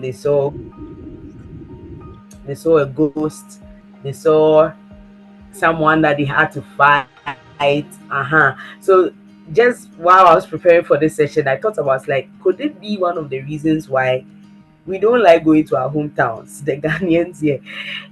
they saw a ghost, they saw someone that they had to fight. So just while I was preparing for this session, I thought about, like, could it be one of the reasons why we don't like going to our hometowns, the Ghanaians here?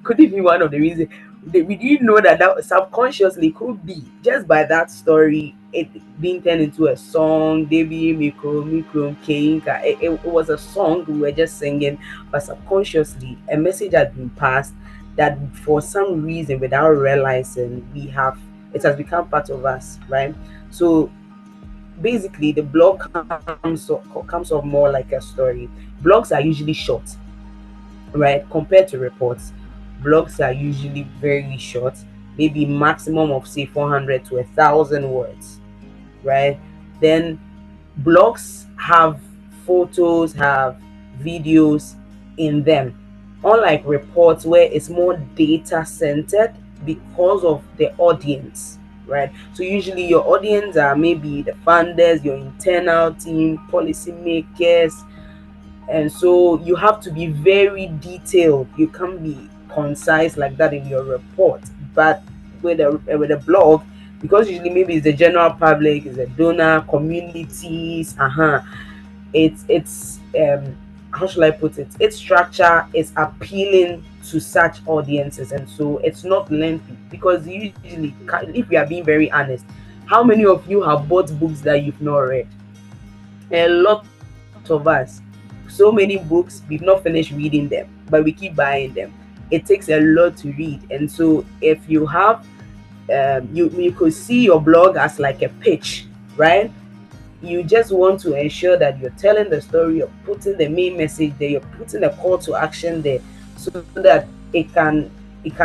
Could it be one of the reasons? We didn't know that subconsciously could be just by that story, it being turned into a song. Devi Mikro Mikro Keinka. It was a song we were just singing, but subconsciously a message had been passed that for some reason, without realizing, it has become part of us, right? So basically, the blog comes off more like a story. Blogs are usually short, right? Compared to reports, blogs are usually very short, maybe maximum of say 400 to 1,000 words, right? Then blogs have photos, have videos in them, unlike reports where it's more data centered because of the audience, right? So usually your audience are maybe the funders, your internal team, policymakers, and so you have to be very detailed. You can't be concise like that in your report. But with a blog, because usually maybe it's the general public, it's a donor communities, it's how should I put it, its structure is appealing to such audiences, and so it's not lengthy. Because usually, if we are being very honest, how many of you have bought books that you've not read? A lot of us. So many books, we've not finished reading them, but we keep buying them. It takes a lot to read, and so if you have you could see your blog as like a pitch, right? You just want to ensure that you're telling the story, you're putting the main message there, you're putting a call to action there, so that it can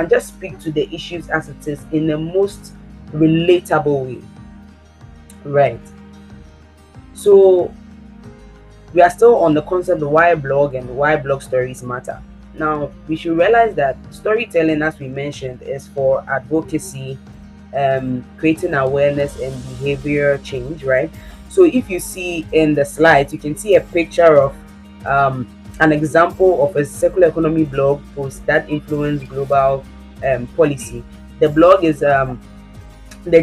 just speak to the issues as it is in the most relatable way, right? So we are still on the concept of why blog and why blog stories matter. Now, we should realize that storytelling, as we mentioned, is for advocacy, creating awareness and behavior change, right? So, if you see in the slides, you can see a picture of an example of a circular economy blog post that influenced global policy. The blog is the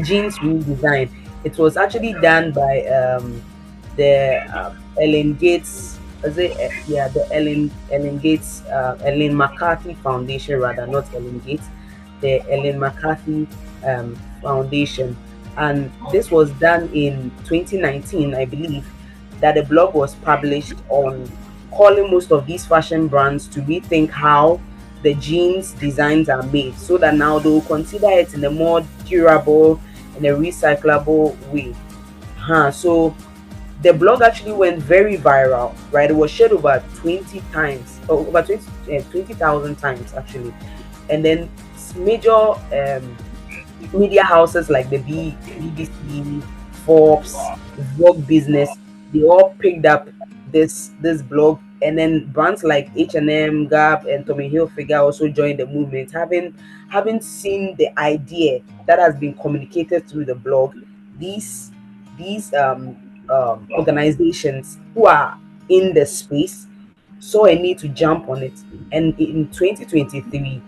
jeans redesign. It was actually done by the Ellen Gates. Is it? Yeah, the Ellen Gates, Ellen McCarthy Foundation, rather, not Ellen Gates, the Ellen McCarthy Foundation, and this was done in 2019, I believe. That the blog was published on calling most of these fashion brands to rethink how the jeans designs are made, so that now they will consider it in a more durable and a recyclable way. So the blog actually went very viral, right? It was shared over 20 times, or over 20,000 times actually. And then major media houses like the BBC, Forbes, Vogue Business, they all picked up this blog, and then brands like H&M, Gap, and Tommy Hilfiger also joined the movement, having seen the idea that has been communicated through the blog. These organizations who are in the space saw a need to jump on it, and in 2023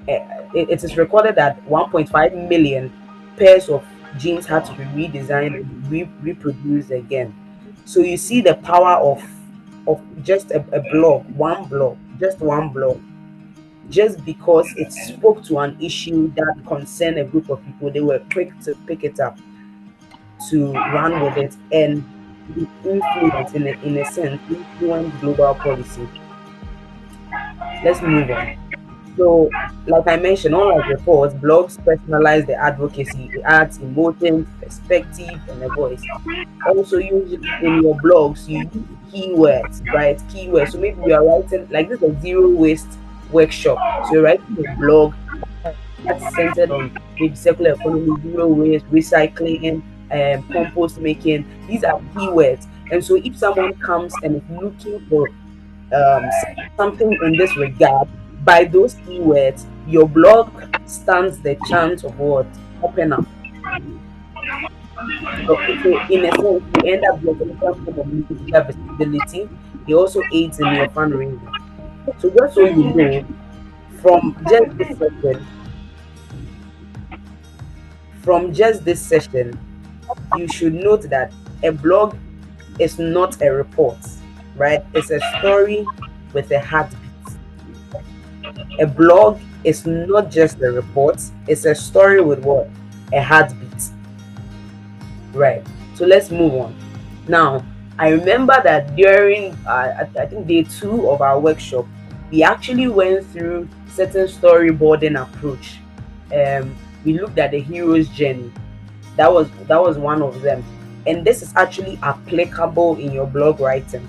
it is recorded that 1.5 million pairs of jeans had to be redesigned and reproduced again. So you see the power of just a blog, just one blog, just because it spoke to an issue that concerned a group of people. They were quick to pick it up, to run with it, and influence, in a sense, influence global policy. Let's move on. So, like I mentioned, unlike reports, blogs personalize the advocacy. It adds emotion, perspective, and a voice. Also, usually in your blogs, you use keywords, right? Keywords. So maybe you are writing, like, this is a zero waste workshop. So you're writing a blog that's centered on maybe circular economy, zero waste, recycling, compost making. These are keywords. And so if someone comes and is looking for um, something in this regard, by those keywords, your blog stands the chance of what? Open up. So in a sense, you end up getting some form of media visibility, It also aids in your fundraising. So just so you know, from just this session, from just this session, you should note that a blog is not a report, right? It's a story with a heartbeat. A blog is not just a report, it's a story with what? A heartbeat, right? So let's move on. Now, I remember that during, I think day 2 of our workshop, we actually went through certain storyboarding approach. We looked at the hero's journey. That was one of them, and this is actually applicable in your blog writing.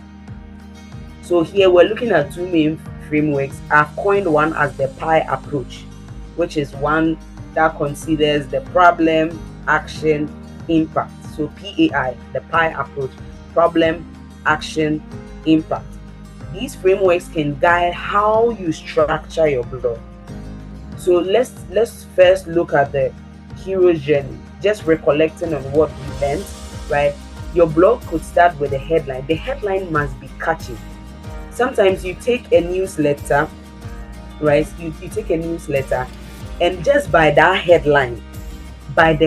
So here we're looking at two main frameworks. I've coined one as the PI approach, which is one that considers the problem, action, impact. So PAI, the PI approach: problem, action, impact. These frameworks can guide how you structure your blog. So let's first look at the hero's journey. Just recollecting on what we learned, right? Your blog could start with a headline. The headline must be catchy. Sometimes you take a newsletter, right? You take a newsletter, and just by the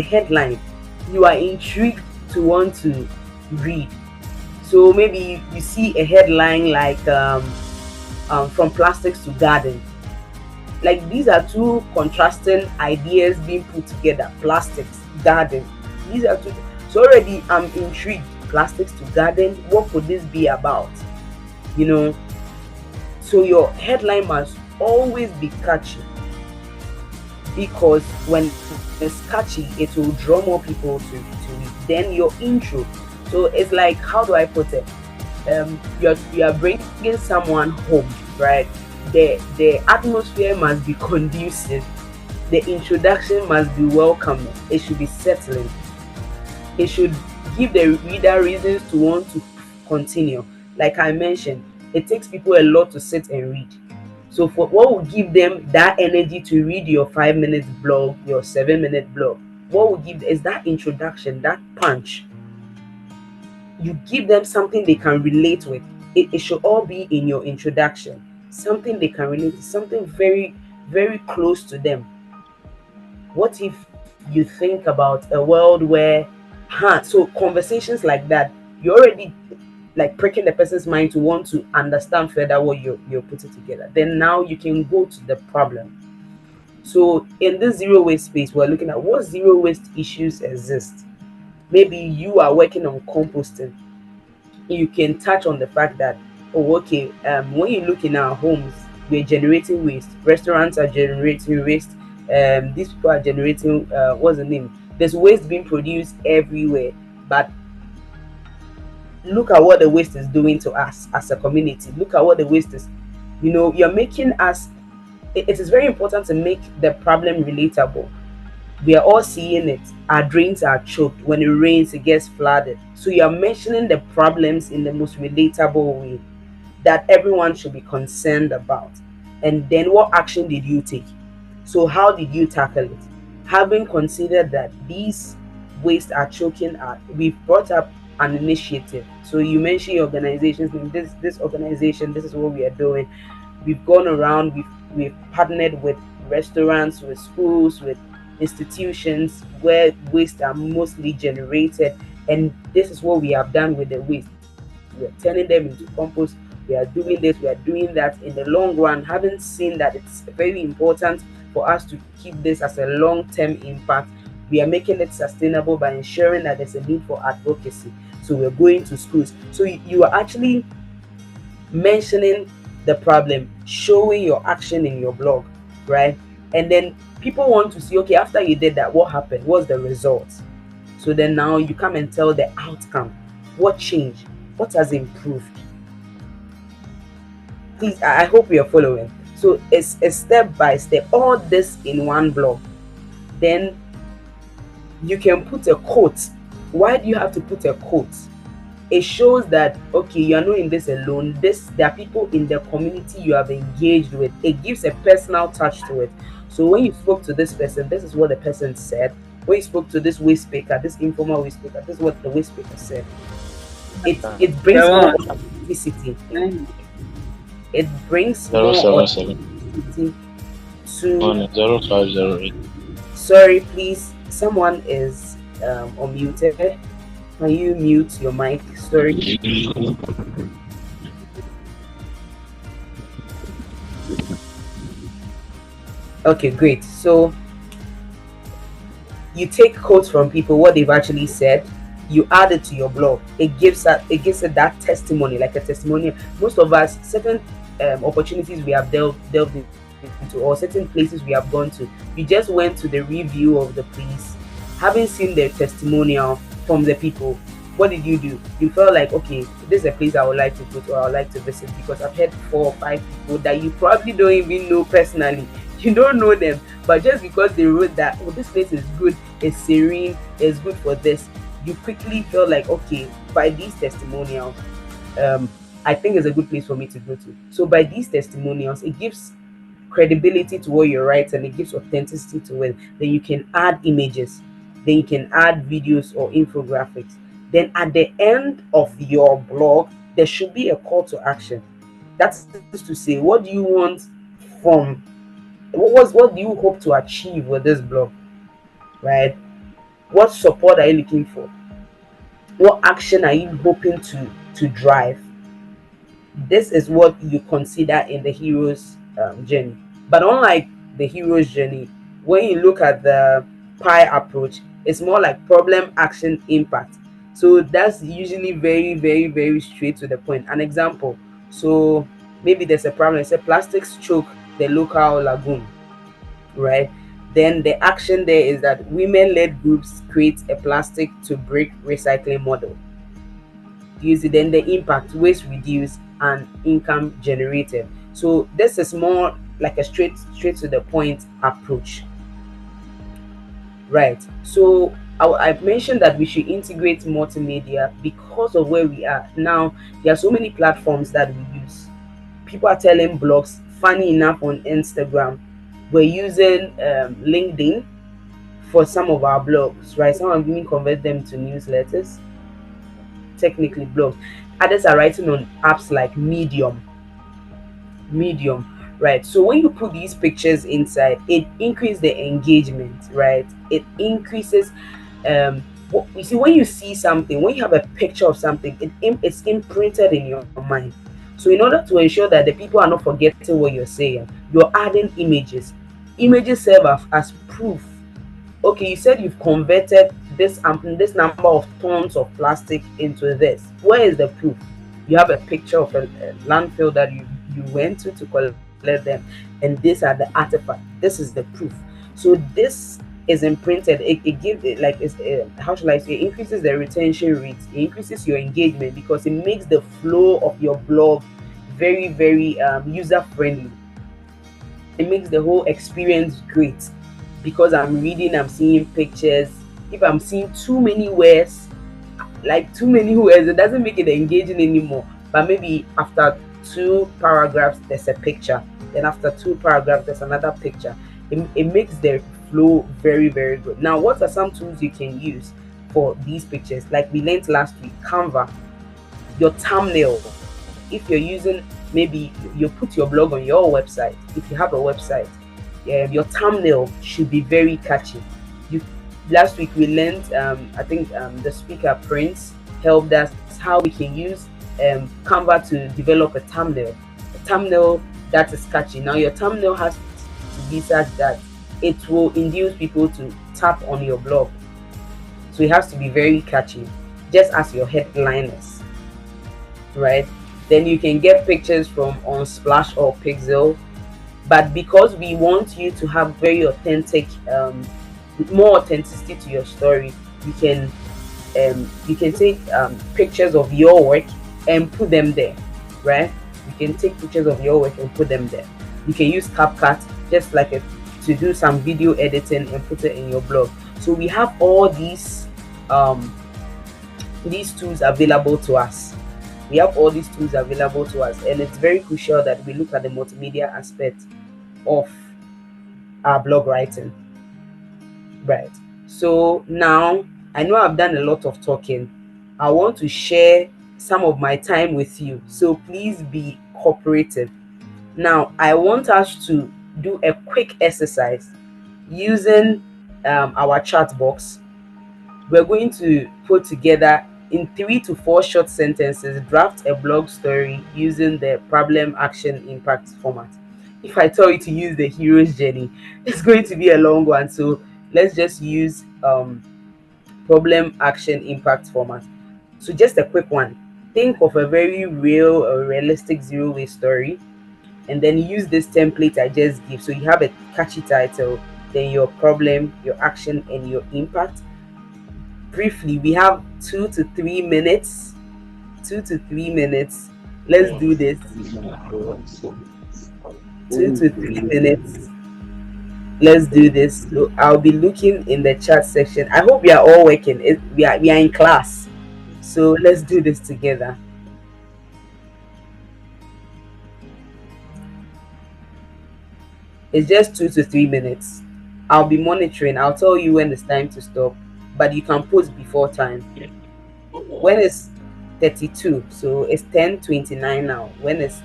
headline, you are intrigued to want to read. So maybe you see a headline like from plastics to garden. Like, these are two contrasting ideas being put together: plastics, garden. These are two. So already I'm intrigued. Plastics to garden, what could this be about? You know, so your headline must always be catchy, because when it's catchy, it will draw more people to it. Then your intro. So it's like, how do I put it? You are bringing someone home, right? The atmosphere must be conducive. The introduction must be welcoming. It should be settling. It should give the reader reasons to want to continue. Like I mentioned, it takes people a lot to sit and read. So for what will give them that energy to read your 5 minute blog, your 7 minute blog? What will give is that introduction, that punch. You give them something they can relate with. It should all be in your introduction. Something they can relate to, something very, very close to them. What if you think about a world where, so conversations like that, you're already like pricking the person's mind to want to understand further what you're putting together. Then now you can go to the problem. So in this zero waste space, we're looking at what zero waste issues exist. Maybe you are working on composting. You can touch on the fact that, oh, okay, when you look in our homes, we're generating waste. Restaurants are generating waste. These people are generating, what's the name? There's waste being produced everywhere. But look at what the waste is doing to us as a community. Look at what the waste is. You're making us. It is very important to make the problem relatable. We are all seeing it. Our drains are choked. When it rains, it gets flooded. So you're mentioning the problems in the most relatable way that everyone should be concerned about. And then what action did you take? So how did you tackle it? Having considered that these waste are choking out, we've brought up an initiative. So you mentioned your organization's name. This organization, this is what we are doing. We've gone around, we've partnered with restaurants, with schools, with institutions where waste are mostly generated, and this is what we have done with the waste. We are turning them into compost. We are doing this, we are doing that. In the long run, having seen that it's very important for us to keep this as a long-term impact, we are making it sustainable by ensuring that there's a need for advocacy. So we're going to schools. So you are actually mentioning the problem, showing your action in your blog, right? And then people want to see, okay, after you did that, what happened? What's the result? So then now you come and tell the outcome. What changed? What has improved? Please, I hope you're following. So it's a step by step, all this in one blog. Then you can put a quote. Why do you have to put a quote? It shows that, okay, you're not in this alone. There are people in the community you have engaged with. It gives a personal touch to it. So when you spoke to this person, this is what the person said. When you spoke to this waste picker, this informal waste picker, this is what the waste picker said. It brings more Seven, authenticity. nine, It brings Zero more seven seven authenticity to. one 0508. Sorry, please. Someone is unmuted. Can you mute your mic? Sorry. Okay, great. So you take quotes from people, what they've actually said, you add it to your blog. It gives it that testimony, like a testimonial. Most of us, certain opportunities we have delved into, or certain places we have gone to, you just went to the review of the place, having seen the testimonial from the people. What did you do? You felt like, okay, this is a place I would like to go to, or I would like to visit, because I've heard 4 or 5 people that you probably don't even know personally. You don't know them, but just because they wrote that, oh, this place is good, it's serene, it's good for this, you quickly feel like, okay, by these testimonials, um, I think it's a good place for me to go to. So by these testimonials, it gives credibility to what you write, and it gives authenticity to it. Then you can add images, then you can add videos or infographics. Then at the end of your blog, there should be a call to action. That is to say, what do you want from what do you hope to achieve with this blog, right? What support are you looking for? What action are you hoping to drive? This is what you consider in the hero's journey. But unlike the hero's journey, when you look at the pie approach, it's more like problem, action, impact. So that's usually very, very, very straight to the point. An example: so maybe there's a problem. It's a plastics choke the local lagoon, right? Then the action there is that women-led groups create a plastic to brick recycling model. Use it. Then the impact: waste reduced and income generated. So this is more like a straight to the point approach, right? So I've mentioned that we should integrate multimedia because of where we are now. There are so many platforms that we use. People are telling blogs. Funny enough, on Instagram, we're using LinkedIn for some of our blogs, right? Some have even convert them to newsletters, technically blogs. Others are writing on apps like Medium, right? So when you put these pictures inside, it increases the engagement, right? It increases what you see when you see something, when you have a picture of something, it's imprinted in your mind. So in order to ensure that the people are not forgetting what you're saying, you're adding images. Images serve as proof. Okay, you said you've converted this number of tons of plastic into this. Where is the proof? You have a picture of a landfill that you went to collect them, and these are the artifacts. This is the proof. So this is imprinted. It gives it like it's how shall I say? It increases the retention rate. It increases your engagement because it makes the flow of your blog very, very user friendly. It makes the whole experience great because I'm reading, I'm seeing pictures. If I'm seeing too many words, like too many words, it doesn't make it engaging anymore. But maybe after 2 paragraphs, there's a picture. Then after 2 paragraphs, there's another picture. It makes the flow very, very good. Now, what are some tools you can use for these pictures? Like we learned last week, Canva, your thumbnail. If you're using, maybe you put your blog on your website, if you have a website, your thumbnail should be very catchy. You Last week we learned, I think the speaker Prince helped us how we can use Canva to develop a thumbnail that is catchy. Now your thumbnail has to be such that it will induce people to tap on your blog. So it has to be very catchy, just as your headline is, right? Then you can get pictures from Unsplash or Pixel, but because we want you to have very authentic, more authenticity to your story, you can take pictures of your work and put them there, right? You can take pictures of your work and put them there. You can use CapCut just like to do some video editing and put it in your blog. So we have all these tools available to us. We have all these tools available to us, and it's very crucial that we look at the multimedia aspect of our blog writing, right? So now I know I've done a lot of talking. I want to share some of my time with you. So please be cooperative. Now, I want us to do a quick exercise using our chat box. We're going to put together in 3 to 4 short sentences, draft a blog story using the problem action impact format. If I tell you to use the hero's journey, it's going to be a long one. So let's just use problem action impact format. So just a quick one. Think of a very real or realistic zero waste story, and then use this template I just give. So you have a catchy title, then your problem, your action, and your impact. Briefly, we have 2 to 3 minutes. 2 to 3 minutes. Let's do this. 2 to 3 minutes. Let's do this. So I'll be looking in the chat section. I hope we are all working. We are in class. So let's do this together. It's just 2 to 3 minutes. I'll be monitoring. I'll tell you when it's time to stop, but you can post before time. When it's 32, so it's 10:29 now. When it's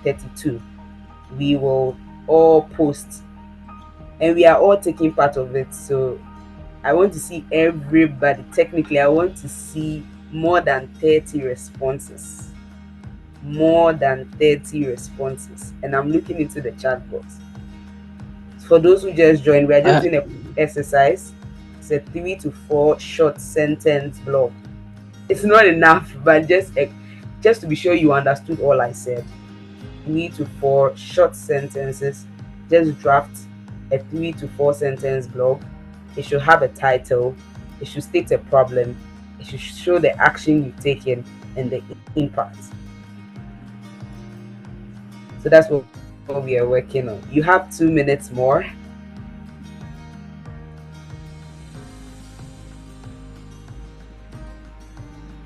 32, we will all post, and we are all taking part of it. So I want to see everybody. Technically, I want to see more than 30 responses. More than 30 responses. And I'm looking into the chat box. For those who just joined, we are just doing an exercise. It's a 3 to 4 short sentence blog. It's not enough, but just to be sure you understood all I said. 3 to 4 short sentences. Just draft a 3 to 4 sentence blog. It should have a title. It should state a problem. It should show the action you've taken and the impact. So that's what we are working on. You have 2 minutes more.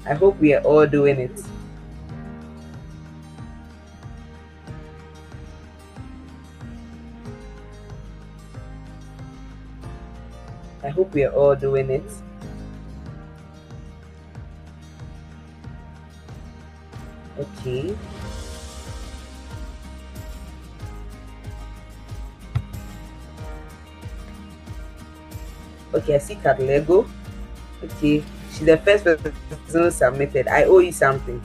I hope we are all doing it. I hope we are all doing it. Okay. Okay, I see Lego. Okay, she's the first person who submitted. I owe you something.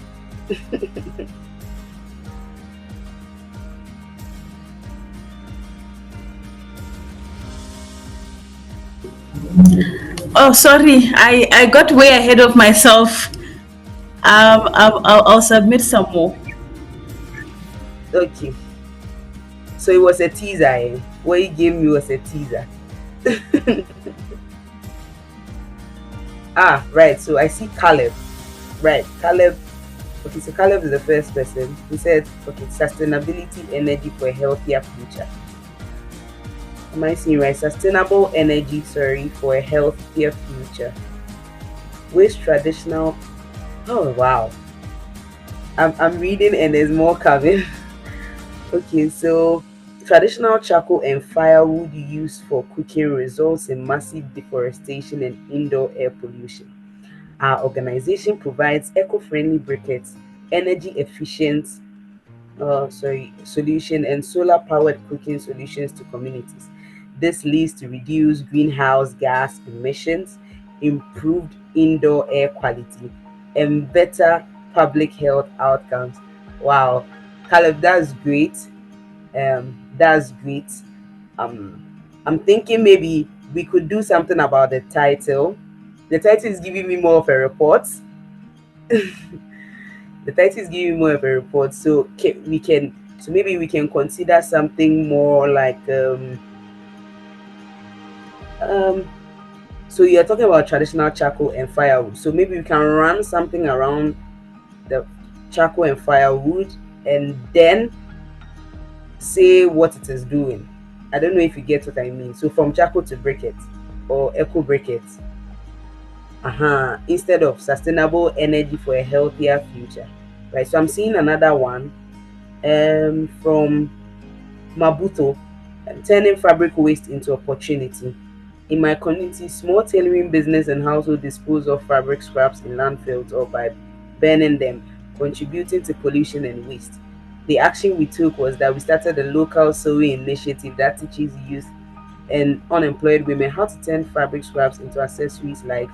Oh, sorry, I got way ahead of myself. I'll submit some more. Okay. So it was a teaser. Eh? What you gave me was a teaser. Ah, right. So I see Caleb. Right, Caleb. Okay, so Caleb is the first person. He said, okay, sustainability energy for a healthier future. Am I seeing right? Sustainable energy, sorry, for a healthier future. Waste traditional. Oh, wow. I'm reading and there's more coming. Okay, so traditional charcoal and firewood used for cooking results in massive deforestation and indoor air pollution. Our organization provides eco-friendly briquettes, energy efficient solution, and solar-powered cooking solutions to communities. This leads to reduced greenhouse gas emissions, improved indoor air quality, and better public health outcomes. Wow, Caleb, that's great. That's great. I'm thinking maybe we could do something about the title. The title is giving me more of a report. The title is giving me more of a report, so maybe we can consider something more like so you're talking about traditional charcoal and firewood. So maybe we can run something around the charcoal and firewood and then say what it is doing. I don't know if you get what I mean. So from charcoal to briquettes or eco briquettes. Instead of sustainable energy for a healthier future. Right. So I'm seeing another one from Mabuto, turning fabric waste into opportunity. In my community, small tailoring business and household dispose of fabric scraps in landfills or by burning them, contributing to pollution and waste. The action we took was that we started a local sewing initiative that teaches youth and unemployed women how to turn fabric scraps into accessories like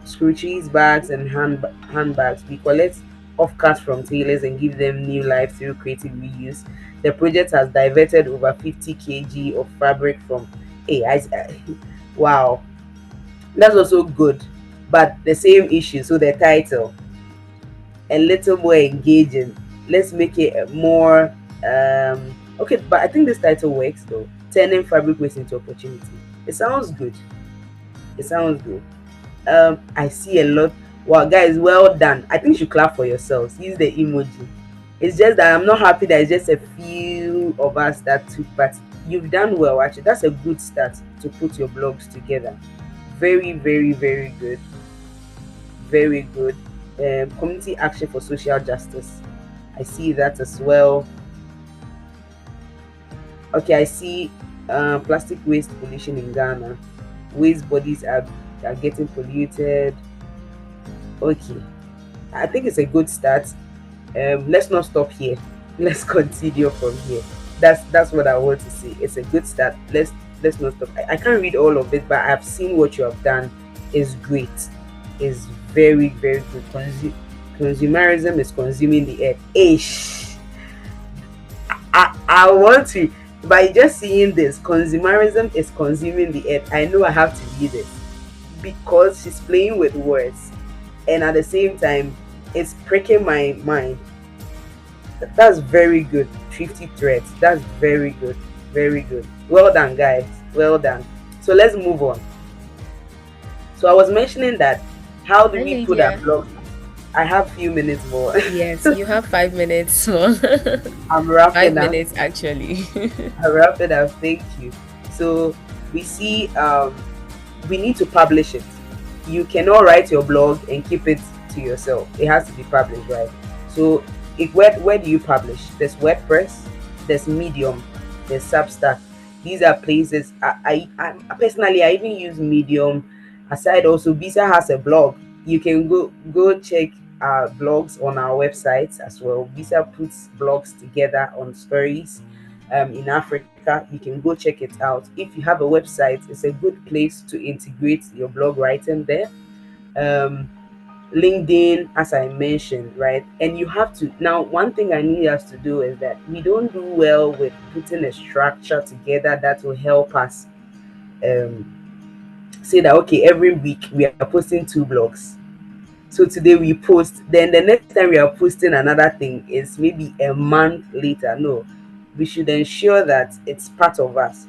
scrunchies, bags, and handbags. We collect offcuts from tailors and give them new life through creative reuse. The project has diverted over 50 kg of fabric from. Hey, wow, that's also good, but the same issue. So the title a little more engaging. Let's make it more okay. But I think this title works though. Turning fabric waste into opportunity. It sounds good. It sounds good. I see a lot. Wow, guys, well done. I think you should clap for yourselves. Use the emoji. It's just that I'm not happy that it's just a few of us that took part. You've done well, actually. That's a good start to put your blogs together. Very, very, very good. Very good. Community action for social justice. I see that as well. Okay, I see plastic waste pollution in Ghana. Waste bodies are getting polluted. Okay, I think it's a good start. Let's not stop here. Let's continue from here. That's what I want to say. It's a good start. Let's not stop. I can't read all of it, but I've seen what you have done. Is great. Is very, very good. Consumerism is consuming the earth. Ish. I want to, by just seeing this, consumerism is consuming the earth. I know I have to read it because she's playing with words, and at the same time, it's pricking my mind. That's very good. 50 threads. That's very good. Very good. Well done, guys. Well done. So let's move on. So I was mentioning that how do Hi, we put our Lydia. blog? I have few minutes more. Yes, you have 5 minutes more. I'm five wrapping up. minutes, actually. I wrapped it up. Thank you. So we see we need to publish it. You cannot write your blog and keep it to yourself. It has to be published, right? So where do you publish? There's WordPress, there's Medium, there's Substack. These are places I personally I even use Medium. Aside also Bisa has a blog. You can go check our blogs on our websites as well. Bisa puts blogs together on stories in Africa. You can go check it out. If you have a website, it's a good place to integrate your blog writing there. Um, LinkedIn, as I mentioned, right? And you have to now. One thing I need us to do is that we don't do well with putting a structure together that will help us um, say that okay, every week we are posting 2 blogs. So today we post, then the next time we are posting another thing is maybe a month later. No, we should ensure that it's part of us.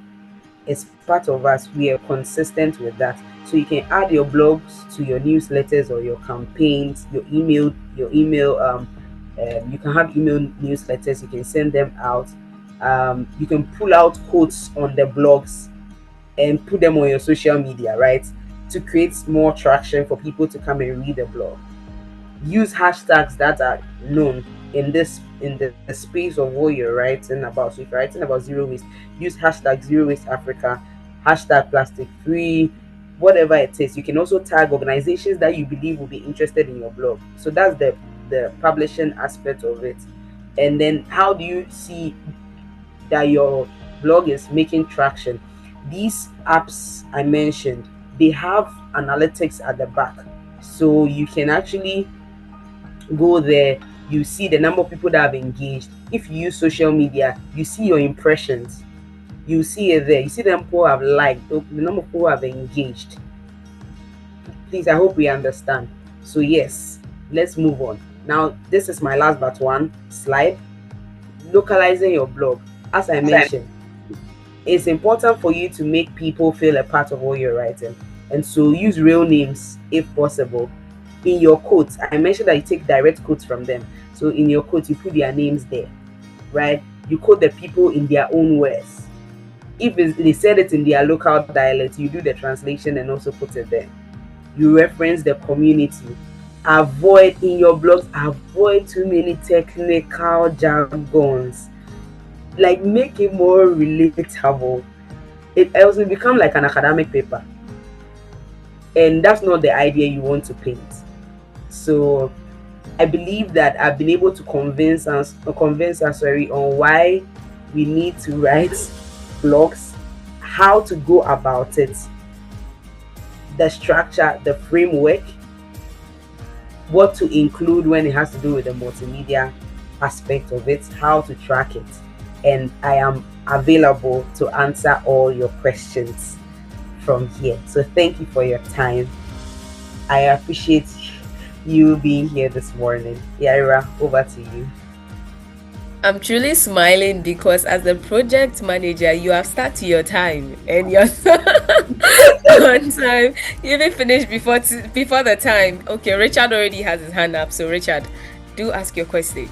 It's part of us. We are consistent with that. So you can add your blogs to your newsletters or your campaigns, your email. You can have email newsletters. You can send them out. You can pull out quotes on the blogs and put them on your social media, right? To create more traction for people to come and read the blog. Use hashtags that are known in the space of what you're writing about. So if you're writing about zero waste, use hashtag zero waste Africa, hashtag plastic free, whatever it is. You can also tag organizations that you believe will be interested in your blog. So that's the publishing aspect of it. And then how do you see that your blog is making traction? These apps I mentioned, they have analytics at the back. So you can actually go there, you see the number of people that have engaged. If you use social media, you see your impressions. You see it there. You see the number of people who have liked, the number of people who have engaged. Please, I hope we understand. So yes, let's move on. Now, this is my last but one slide. Localizing your blog. As I mentioned, it's important for you to make people feel a part of what you're writing. And so use real names if possible. In your quotes, I mentioned that you take direct quotes from them. So in your quotes, you put their names there, right? You quote the people in their own words. If they said it in their local dialect, you do the translation and also put it there. You reference the community. Avoid in your blogs, avoid too many technical jargons. Like make it more relatable. It else will become like an academic paper. And that's not the idea you want to paint. So I believe that I've been able to convince us, sorry, on why we need to write blogs, how to go about it, the structure, the framework, what to include when it has to do with the multimedia aspect of it, how to track it. And I am available to answer all your questions from here. So thank you for your time. I appreciate you being here this morning. Yaira, over to you. I'm truly smiling because as the project manager, you have started your time and you're on time. You even finished before the time. Okay, Richard already has his hand up. So Richard, do ask your question.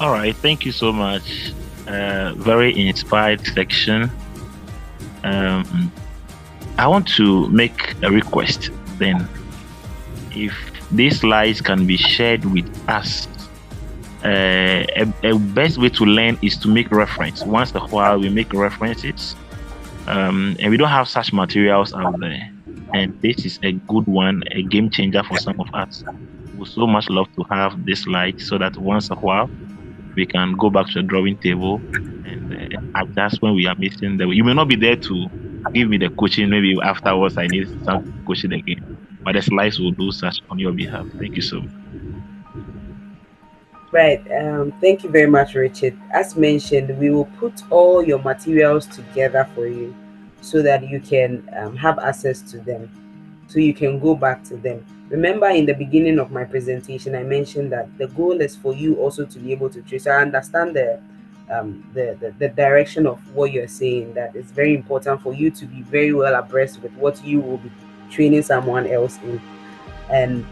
All right, thank you so much. Very inspired section. I want to make a request then. If these slides can be shared with us, a best way to learn is to make reference. Once in a while, we make references, and we don't have such materials out there. And this is a good one, a game changer for some of us. We would so much love to have this slide so that once in a while, we can go back to the drawing table and adjust when we are missing the. You may not be there to give me the coaching. Maybe afterwards I need some coaching again. But the slides will do such on your behalf. Thank you so much. Right. Thank you very much, Richard. As mentioned, we will put all your materials together for you so that you can have access to them, so you can go back to them. Remember, in the beginning of my presentation, I mentioned that the goal is for you also to be able to trace. I understand the direction of what you're saying, that it's very important for you to be very well abreast with what you will be training someone else in. And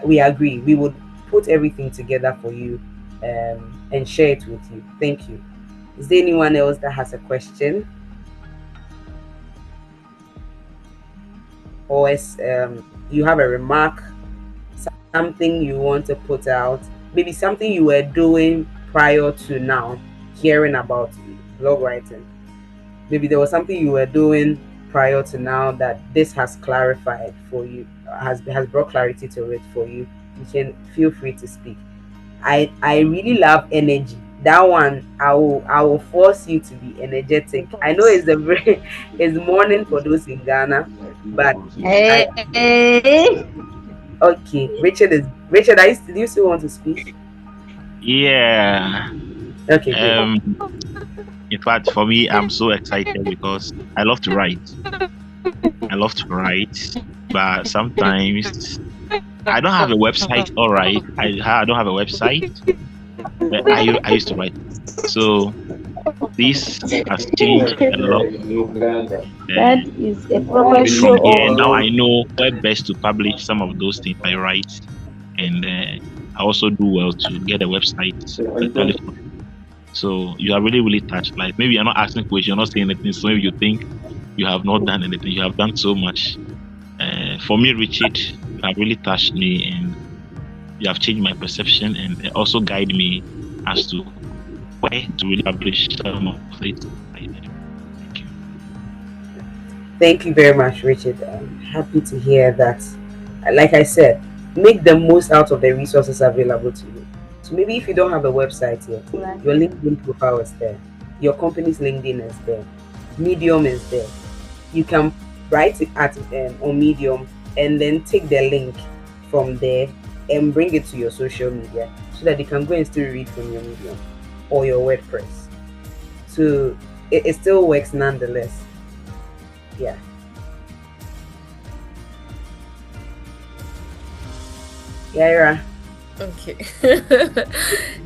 we agree, we would put everything together for you and share it with you. Thank you. Is there anyone else that has a question? Or is you have a remark, something you want to put out, maybe something you were doing prior to now hearing about blog writing? Maybe there was something you were doing prior to now that this has clarified for you, has brought clarity to it for you. You can feel free to speak. I really love energy. That one, I will force you to be energetic. I know it's it's morning for those in Ghana, but I Hey. okay. Richard. Do you still want to speak? Yeah. Okay, good. In fact, for me, I'm so excited because I love to write. I love to write, but sometimes I don't have a website. All right, I don't have a website, but I used to write. So this has changed a lot. That is a proper show From here, now off. I know where best to publish some of those things I write, and I also do well to get a website, especially for. So you are really, really touched. Like maybe you're not asking questions, you're not saying anything. So maybe you think you have not done anything. You have done so much. For me, Richard, you have really touched me, and you have changed my perception, and also guide me as to where to really publish some of it. Thank you. Thank you very much, Richard. I'm happy to hear that. Like I said, make the most out of the resources available to you. So maybe if you don't have a website yet, your LinkedIn profile is there, your company's LinkedIn is there, Medium is there. You can write it at on Medium and then take the link from there and bring it to your social media so that they can go and still read from your Medium or your WordPress. So it still works nonetheless. Yeah. Yaira. Okay.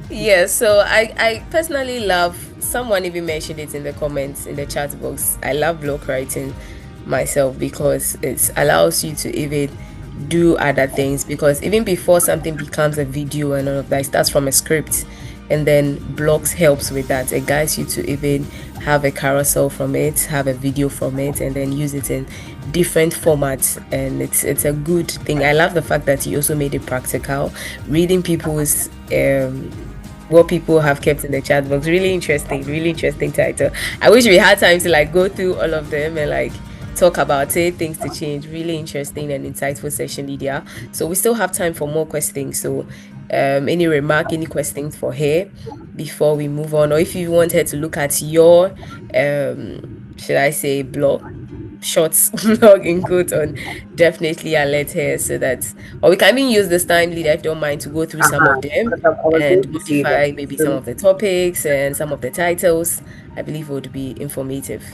Yeah, so I personally love, someone even mentioned it in the comments in the chat box. I love blog writing myself because it allows you to even do other things, because even before something becomes a video and all of that, it starts from a script, and then blogs helps with that. It guides you to even have a carousel from it, have a video from it, and then use it in different formats, and it's a good thing. I love the fact that you also made it practical, reading people's what people have kept in the chat box. Really interesting title. I wish we had time to like go through all of them and like talk about it, things to change. Really interesting and insightful session, Lydia. So we still have time for more questions. So any remark, any questions for her before we move on, or if you want her to look at your should I say blog, shorts blog in quote on, definitely alert her so that, or we can even use this time, Lydia, if you don't mind, to go through some of them Because I was going and to say that. modify maybe some So, of the topics and some of the titles. I believe it would be informative.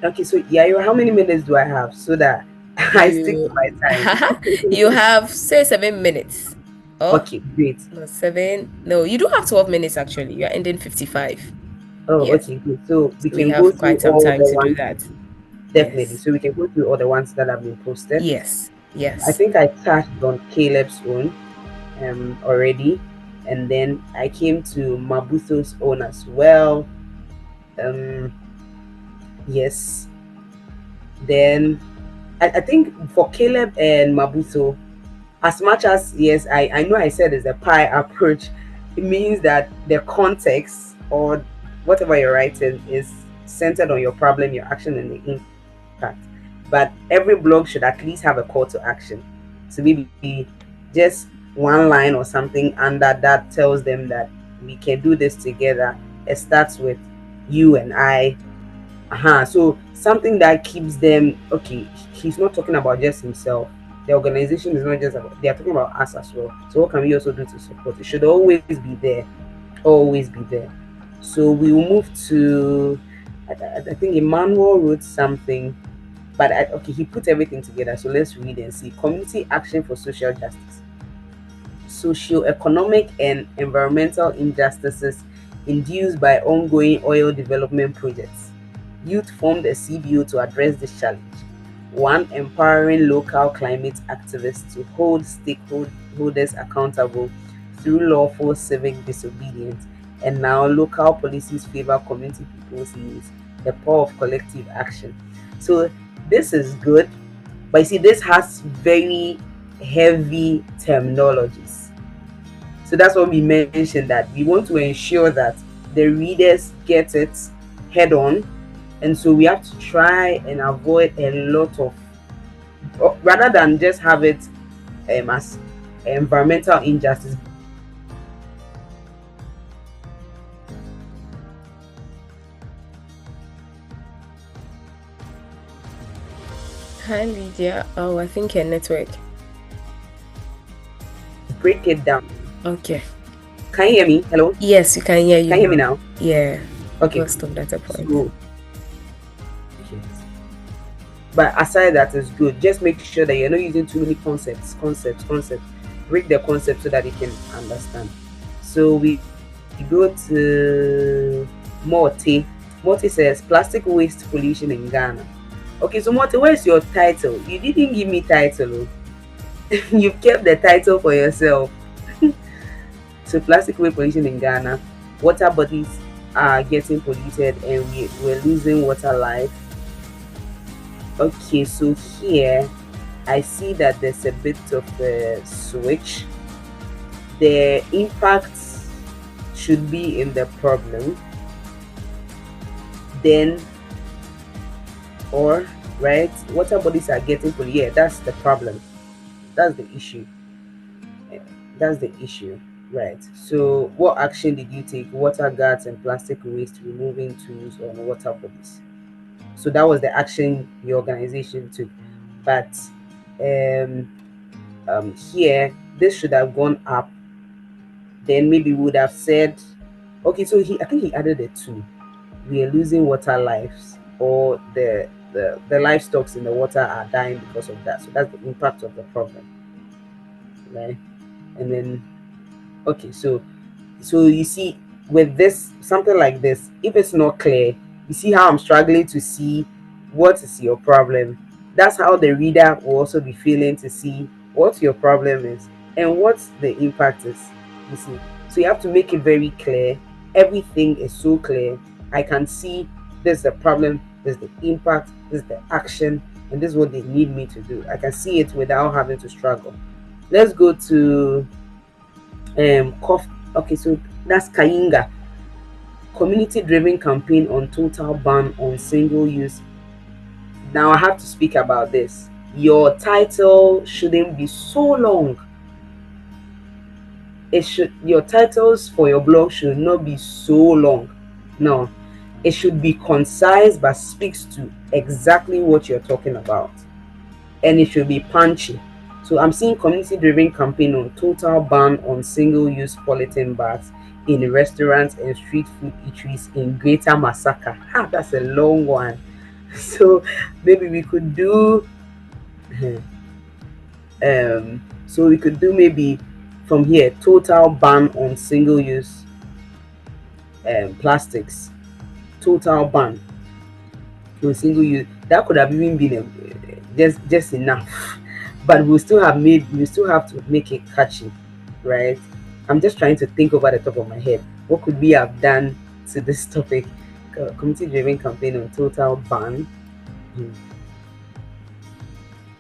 okay, so yeah, how many minutes do I have so that I stick You to my time? you have say 7 minutes. Oh, Okay, great. no, 7. No, you do have 12 minutes actually. You're ending 55. Oh, Yes. okay, good. So we So we can go have through quite some all time the to do ones, that. definitely. Yes. So we can go through all the ones that have been posted. Yes. I Yes. think I touched on Caleb's own already, and then I came to Mabutho's own as well. Um, yes. Then I think for Caleb and Mabutho, as much as yes, I know I said it's a pie approach, it means that the context or whatever you're writing is centered on your problem, your action, and the impact. But every blog should at least have a call to action. So maybe just one line or something under that tells them that we can do this together. It starts with you and I. So something that keeps them okay. He's not talking about just himself. The organization is not just about, they are talking about us as well. So what can we also do to support? It should always be there, always be there. So we will move to I think Emmanuel wrote something, but okay, he put everything together. So let's read and see. Community action for social justice. Socio-economic and environmental injustices induced by ongoing oil development projects. Youth formed a CBO to address this challenge. One, empowering local climate activists to hold stakeholders accountable through lawful civic disobedience. And now, local policies favor community people's needs, the power of collective action. So, this is good, but you see, this has very heavy terminologies. So that's what we mentioned, that we want to ensure that the readers get it head on, and so we have to try and avoid a lot of, rather than just have it as environmental injustice. Hi Lydia. Oh, I think your network. Break it down. Okay. Can you hear me? Hello? Yes, you can hear you. Can you hear me now? Yeah. Okay. Stop that point. So, but aside that is good. Just make sure that you're not using too many concepts. Break the concept so that you can understand. So we go to Morty. Morty says plastic waste pollution in Ghana. Okay, so Morty, where's your title? You didn't give me title. You've kept the title for yourself. So plastic waste pollution in Ghana. Water bodies are getting polluted and we're losing water life. Okay, so here I see that there's a bit of a switch. The impacts should be in the problem. Then, or right, water bodies are getting polluted. Yeah, that's the problem. That's the issue. That's the issue. Right. So, what action did you take? Water guards and plastic waste removing tools on water bodies. So that was the action the organization took. But here, this should have gone up. Then maybe we would have said, okay, so I think he added a two. We are losing water lives, or the livestock in the water are dying because of that. So that's the impact of the problem, right? And then, okay, so you see, with this, something like this, if it's not clear, you see how I'm struggling to see what is your problem. That's how the reader will also be feeling, to see what your problem is and what the impact is. You see, so you have to make it very clear. Everything is so clear. I can see this is the problem, this is the impact, this is the action, and this is what they need me to do. I can see it without having to struggle. Let's go to cough. Okay, so that's Kayinga. Community-driven campaign on total ban on single-use. Now I have to speak about this. Your title shouldn't be so long. your titles for your blog should not be so long. No, it should be concise but speaks to exactly what you're talking about, and it should be punchy. So I'm seeing community-driven campaign on total ban on single-use polythene bags in restaurants and street food eateries in Greater Masaka. That's a long one. So maybe we could do so we could do maybe from here total ban on single-use plastics. Total ban on single-use. That could have even been just enough, but we still have to make it catchy, right? I'm just trying to think over the top of my head. What could we have done to this topic? Community-driven campaign on total ban.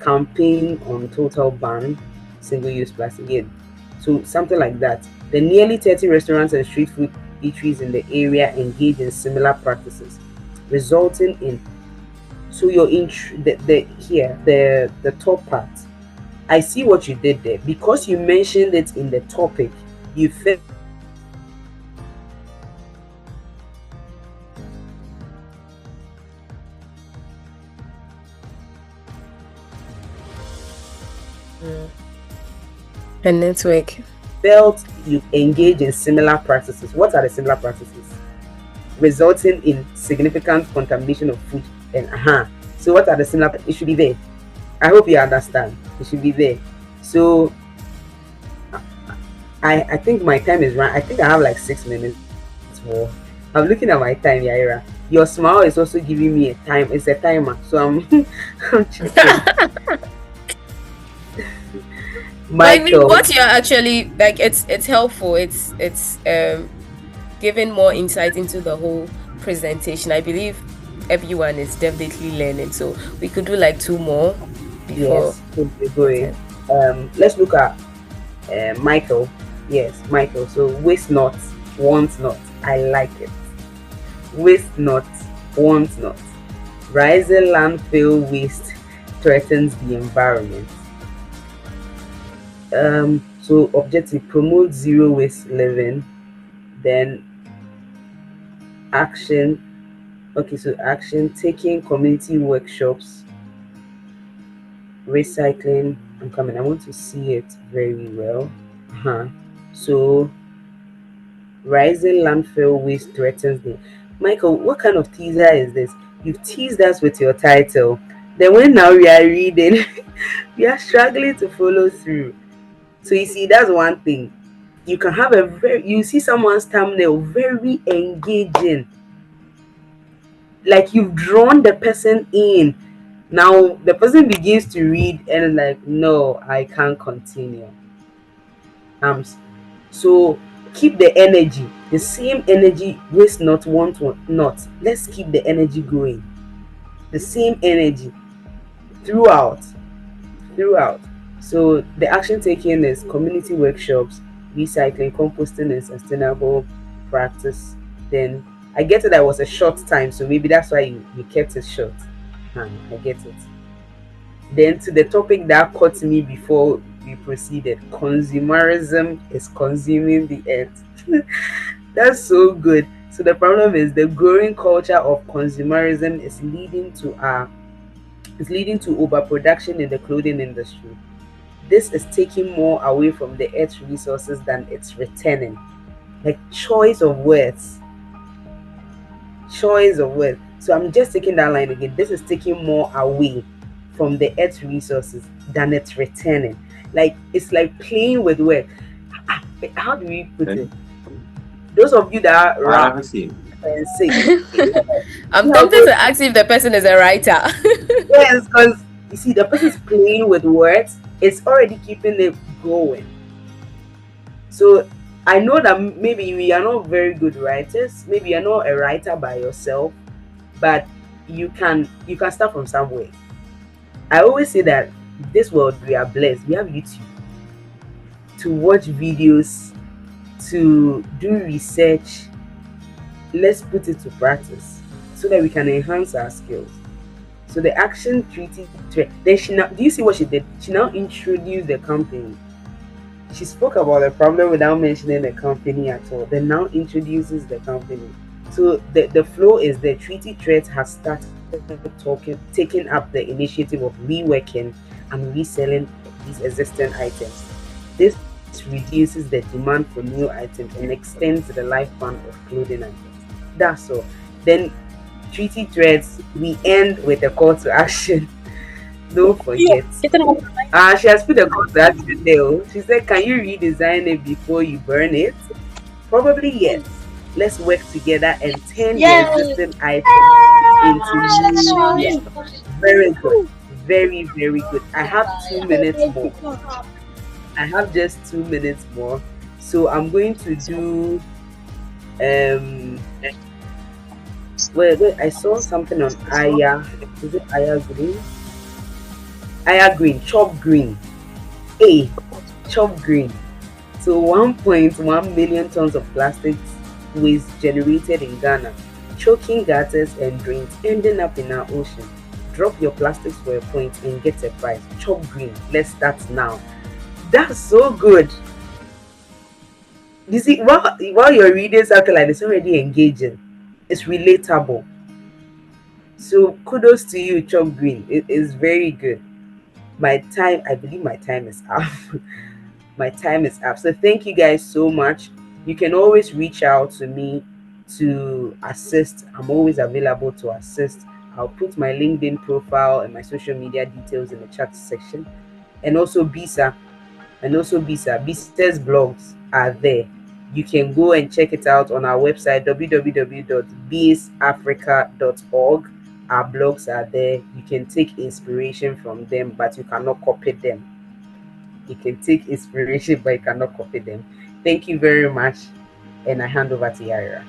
Campaign on total ban single-use plastic. Yeah. So something like that. The nearly 30 restaurants and street food eateries in the area engage in similar practices, resulting in. So you're in the top part. I see what you did there because you mentioned it in the topic. You felt A network. you engage in similar practices. What are the similar practices? Resulting in significant contamination of food and So what are the similar? It should be there. I hope you understand. It should be there. So I think my time is right. I think I have like 6 minutes more. I'm looking at my time, Yaira. Your smile is also giving me a time. It's a timer, so I'm I'm checking. I mean, what you're actually like, it's helpful. It's giving more insight into the whole presentation. I believe everyone is definitely learning. So we could do like 2 more before. Yes, let's look at Michael. Yes, Michael. So waste not, want not. I like it. Waste not, want not. Rising landfill waste threatens the environment. So objective: promote zero waste living. Then action. Okay, so action: taking community workshops, recycling. I'm coming. I want to see it very well. So rising landfill waste threatens the. Michael, what kind of teaser is this? You've teased us with your title. Then when now we are reading, we are struggling to follow through. So you see, that's one thing. You can have you see someone's thumbnail very engaging. Like you've drawn the person in. Now the person begins to read and like, no, I can't continue. So keep the energy, the same energy, waste not, want not. Let's keep the energy going. The same energy throughout. So the action taken is community workshops, recycling, composting, and sustainable practice. Then I get it. That was a short time, so maybe that's why you kept it short. I get it. Then to the topic that caught me before we proceeded: consumerism is consuming the earth. That's so good. So the problem is the growing culture of consumerism is leading to overproduction in the clothing industry. This is taking more away from the earth's resources than it's returning. Like choice of words. So I'm just taking that line again. This is taking more away from the earth's resources than it's returning. Like it's like playing with words. How do we put it? Those of you that are rap and sing. I'm tempted to ask if the person is a writer. Yes, because you see, the person is playing with words. It's already keeping it going. So I know that maybe we are not very good writers. Maybe you're not a writer by yourself, but you can start from somewhere. I always say that this world, we are blessed. We have YouTube to watch videos, to do research. Let's put it to practice so that we can enhance our skills. So the action treaty. Then do you see what she did? She now introduced the company. She spoke about the problem without mentioning the company at all. Then now introduces the company. So the flow is the treaty threads has started taking up the initiative of reworking and reselling these existing items. This reduces the demand for new items and extends the lifespan of clothing items. That's all. Then treaty threads, we end with a call to action. Don't forget. She has put a call to action there. Oh. She said, can you redesign it before you burn it? Probably yes. Let's work together and turn the existing items into new. Yeah. Very good. Very, very good. I have 2 minutes more. I have just 2 minutes more. So I'm going to do um wait, I saw something on Aya. Is it Aya Green? Aya Green, chop green. A chop green. So 1.1 million tons of plastics waste generated in Ghana, choking gutters and drains, ending up in our ocean. Drop your plastics for a point and get a prize. Chop green. Let's start now. That's so good. You see, while you're reading something like this, already engaging. It's relatable. So kudos to you, Chop Green. It is very good. My time, I believe my time is up. My time is up. So thank you guys so much. You can always reach out to me to assist. I'm always available to assist. I'll put my LinkedIn profile and my social media details in the chat section. And also Bisa. Bisa's blogs are there. You can go and check it out on our website www.bisafrica.org. Our blogs are there. You can take inspiration from them, but you cannot copy them. You can take inspiration, but you cannot copy them. Thank you very much. And I hand over to Yaira.